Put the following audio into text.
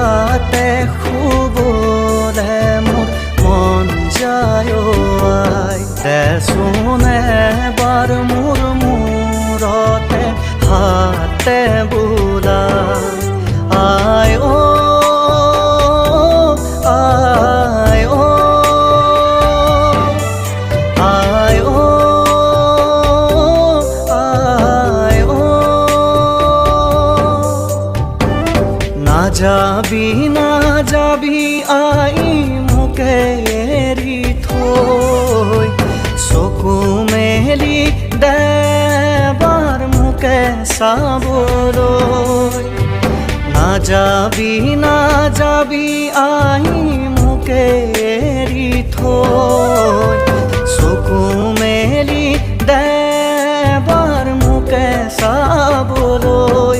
হাতে শুবলে মোৰ মন যায় আই দেচোন এবাৰ মোৰ মূৰতে হাতে বোলা আই আই আই আই না যাবি আই মোকে এৰি থৈ চকু মেলি দেবাৰ মোকে চাবলৈ না যাবি আই মোকে এৰি থৈ চকু মেলি দেবাৰ মোকে চাবলৈ